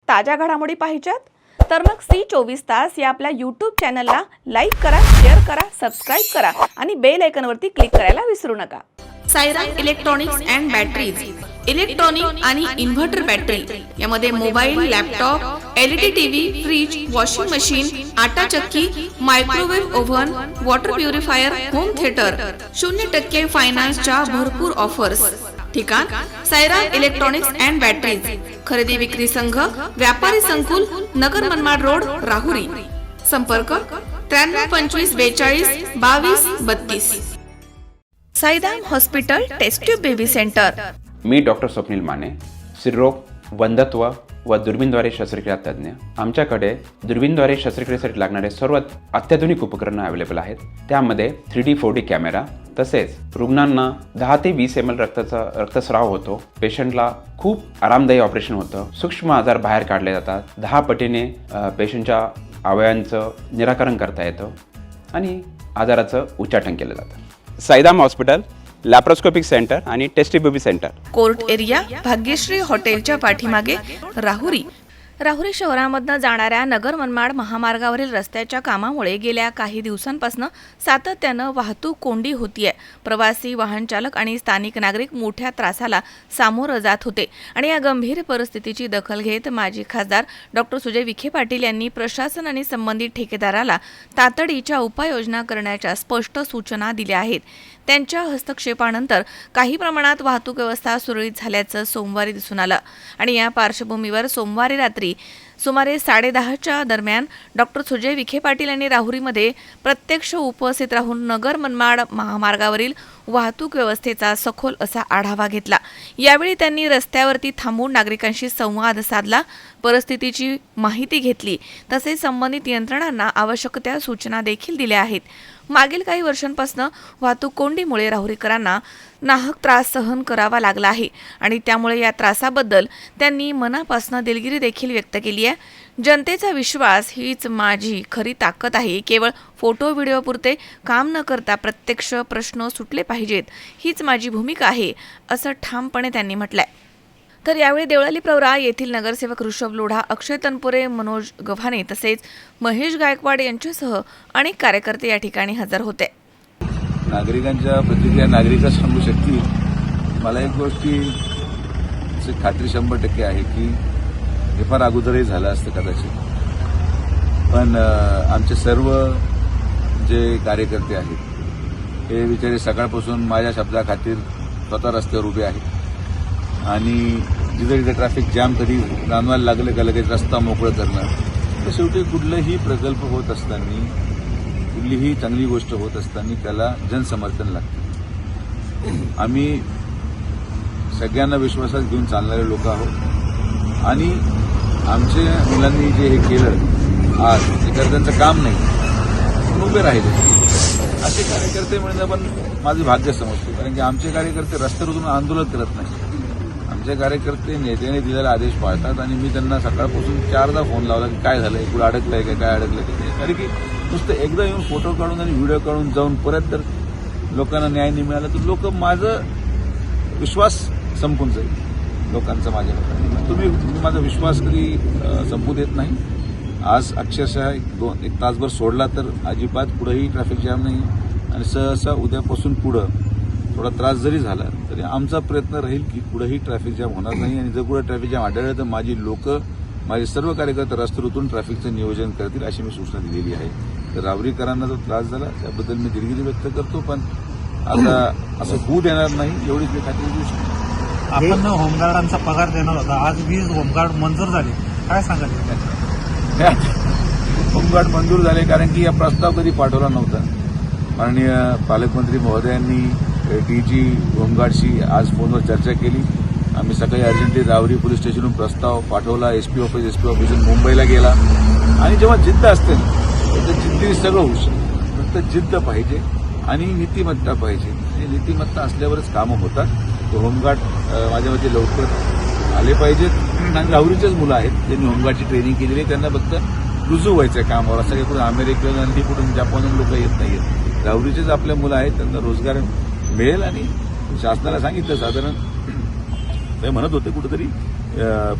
ताज्या घडामोडी पाहिजेत तर मग C24 तास या आपल्या YouTube चॅनलला लाईक करा, शेअर करा, सबस्क्राइब करा आणि बेल आयकॉनवरती क्लिक करायला विसरू नका। Sairam electronics and batteries, electronic आणि इन्व्हर्टर बॅटरी यामध्ये mobile, laptop, LED TV, fridge, washing machine, आटा चक्की, microwave oven, water purifier, home theatre, 0% फायनान्सच्या भरपूर ऑफर्स। ठिकाण सायराम इलेक्ट्रॉनिक्स अँड बॅटरीज, खरेदी विक्री संघ, व्यापारी संकुल, नगर मनमाड रोड, राहुरी। संपर्क 93 25 42 22 32। Sairam hospital test tube baby centre. मी डॉक्टर स्वप्नील माने, स्त्रीरोग, वंध्यत्व व दुर्बीणद्वारे शस्त्रक्रिया तज्ज्ञ। आमच्याकडे दुर्बीणद्वारे शस्त्रक्रियेसाठी लागणारे सर्व अत्याधुनिक उपकरणं अवेलेबल आहेत। त्यामध्ये 3D 4D कॅमेरा, तसेच रुग्णांना 10 ते 20 ml रक्तस्राव होतो। पेशंटला खूप आरामदायी ऑपरेशन होतं। सूक्ष्म आजार बाहेर काढले जातात। 10 पटीने पेशंटच्या अवयवांचं निराकरण करता येतं आणि आजाराचं उच्चाटन केलं जातं। सायराम हॉस्पिटल लॅप्रोस्कोपिक सेंटर आणि test baby centre, court area, Bhagyashree हॉटेलच्या पाठीमागे, राहुरी। राहुरी शहरामधनं जाणाऱ्या नगर मनमाड महामार्गावरील रस्त्याच्या कामामुळे गेल्या काही दिवसांपासून सातत्यानं वाहतूक कोंडी होतीये। प्रवासी, वाहन चालक आणि स्थानिक नागरिक मोठ्या त्रासाला सामोरं जात होते आणि या गंभीर परिस्थितीची दखल घेत माजी खासदार डॉक्टर सुजय विखे पाटील यांनी प्रशासन आणि संबंधित ठेकेदाराला तातडीच्या उपाययोजना करण्याच्या स्पष्ट सूचना दिल्या आहेत। त्यांच्या हस्तक्षेपानंतर काही प्रमाणात वाहतूक व्यवस्था सुरळीत झाल्याचं सोमवारी दिसून आलं आणि या पार्श्वभूमीवर सोमवारी रात्री सुमारे 10:30च्या दरम्यान डॉक्टर सुजय विखे पाटील यांनी राहुरीमध्ये प्रत्यक्ष उपस्थित राहून नगर मनमाड महामार्गावरील वाहतूक व्यवस्थेचा सखोल असा आढावा घेतला। यावेळी त्यांनी रस्त्यावरती थांबून नागरिकांशी संवाद साधला, परिस्थितीची माहिती घेतली, तसेच संबंधित यंत्रणांना आवश्यक त्या सूचना देखील दिल्या आहेत। मागील काही वर्षांपासून वाहतूक कोंडीमुळे राहुरीकरांना नाहक त्रास सहन करावा लागला आहे आणि त्यामुळे या त्रासाबद्दल त्यांनी मनापासून दिलगिरी देखील व्यक्त केली आहे। जनतेचा विश्वास हीच माझी खरी ताकद आहे। केवळ फोटो व्हिडिओ पुरते काम न करता प्रत्यक्ष प्रश्न सुटले पाहिजेत, हीच माझी भूमिका आहे, असं ठामपणे त्यांनी म्हटलंय। तर यावेळी देवळाली प्रवरा येथील नगरसेवक ऋषभ लोढा, अक्षय तनपुरे, मनोज गव्हाणे तसेच महेश गायकवाड यांच्यासह अनेक कार्यकर्ते या ठिकाणी हजर होते। नागरिकांच्या प्रतिक्रिया नागरिकच सांगू शकतील। मला एक गोष्टी खात्री 100% आहे की हे फार अगोदरही झालं असतं कदाचित, पण आमचे सर्व जे कार्यकर्ते आहेत हे बिचारे सकाळपासून माझ्या शब्दाखातीर स्वतः रस्त्यावर उभे आहेत आणि जिथे ट्रॅफिक जाम कधी जाणवायला लागलं का लगेच रस्ता मोकळं करणं। तर शेवटी कुठलाही प्रकल्प होत असताना, कुठलीही चांगली गोष्ट होत असताना त्याला जनसमर्थन लागतं। आम्ही सगळ्यांना विश्वासात घेऊन चालणारे लोक आहोत आणि आमच्या मुलांनी जे हे केलं आज, ते त्यांचं काम नाही पण उभे राहिले असे कार्यकर्ते म्हणजे आपण माझं भाग्य समजतो, कारण की आमचे कार्यकर्ते रस्त्यावर उतरून आंदोलन करत नाही। आमचे कार्यकर्ते नेत्याने दिलेला आदेश पाळतात आणि मी त्यांना सकाळपासून 4दा फोन लावला की काय झालंय, कुठं अडकलंय का, काय अडकलंय की, कारण की नुसतं एकदा येऊन फोटो काढून आणि व्हिडिओ काढून जाऊन परत जर लोकांना न्याय नाही मिळाला तर लोक माझं विश्वास संपून जाईल लोकांचा माझ्याकडे। तुम्ही माझा विश्वास कधी संपू देत नाही। आज अक्षरशः एक तासभर सोडला तर अजिबात पुढेही ट्रॅफिक जॅम नाही आणि सहसा उद्यापासून पुढं थोडा त्रास जरी झाला तरी आमचा प्रयत्न राहील की पुढेही ट्रॅफिक जॅम होणार नाही आणि जर कुठे ट्रॅफिक जॅम आढळलं तर माझे सर्व कार्यकर्ते रस्त्यावर उतरून ट्रॅफिकचं नियोजन करतील अशी मी सूचना दिलेली आहे। तर राहुरीकरांना जो त्रास झाला त्याबद्दल मी दिलगिरी व्यक्त करतो, पण आता असं होऊ देणार नाही एवढीच मी खात्री देऊ शकतो। आपण होमगार्डांचा पगार देणार होता, आज 20 होमगार्ड मंजूर झाले, काय सांगाल त्याच्यात? होमगार्ड मंजूर झाले कारण की हा प्रस्ताव कधी पाठवला नव्हता। माननीय पालकमंत्री महोदयांनी DG होमगार्डशी आज फोनवर चर्चा केली। आम्ही सकाळी अर्जंटली राहुरी पोलीस स्टेशनहून प्रस्ताव पाठवला, SP ऑफिस मुंबईला गेला आणि जेव्हा जिद्द असते तर जिद्दीने सगळं होऊ शकतं। फक्त जिद्द पाहिजे आणि नीतिमत्ता पाहिजे, नीतिमत्ता असल्यावरच कामं होतात। तो होमगार्ड माझ्या मते लवकर आले पाहिजेत आणि राहुरीचेच मुलं आहेत त्यांनी होमगार्डची ट्रेनिंग केलेली आहे, त्यांना फक्त रुजू व्हायचं कामावर। असं काही कुठून अमेरिकेहून आणि कुठून जपानहून लोक येत नाहीत, राहुरीचेच आपल्या मुलं आहेत, त्यांना रोजगार मिळेल आणि शासनाला सांगितलं साधारण ते म्हणत होते कुठेतरी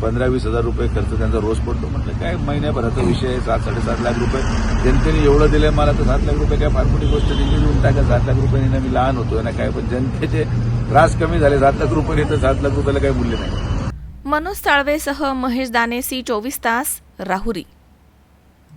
15-20 हजार रुपये खर्च त्यांचा रोज पडतो. म्हटलं काय महिन्याभराचा विषय आहे, 7-7.5 लाख रुपये जनतेने एवढं दिलंय मला, तर 7 लाख रुपये काय फार मोठी गोष्ट नाही, देऊन टाका. 7 लाख रुपये मी लहान होतो ना काय, पण जनतेचे त्रास कमी झाले. 7 लाख रुपये तर 7 लाख रुपयाला काही मूल्य नाही. मनोज साळवेसह महेश दाने, सी 24 तास, राहुरी.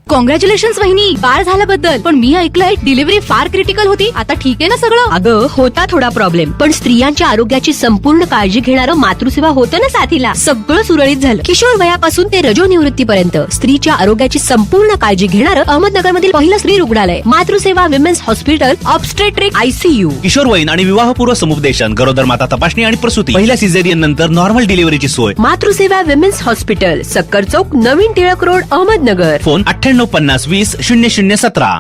कॉंग्रॅच्युलेशन्स वहिनी, बाळ झाल्याबद्दल. पण मी ऐकलंय डिलिव्हरी फार क्रिटिकल होती. आता ठीक आहे ना सगळं? अगं होता थोडा प्रॉब्लेम, पण स्त्रियांच्या आरोग्याची संपूर्ण काळजी घेणारं मातृसेवा होतं ना साथीला. सगळं सुरळीत झालं. किशोर वयापासून ते रजोनिवृत्तीपर्यंत स्त्रीच्या आरोग्याची संपूर्ण काळजी घेणारं अहमदनगरमधील पहिलं स्त्री रुग्णालय Matruseva women's hospital, obstetric ICU. किशोरवयीन आणि विवाहपूर्व समुपदेशन, गरोदर माता तपासणी आणि प्रसूती, पहिल्या सिझेरियन नंतर नॉर्मल डिलिव्हरीची सोय. मातृसेवा विमेन्स हॉस्पिटल, सक्कर चौक, नवीन टिळक रोड, अहमदनगर. फोन 9850 20 0017.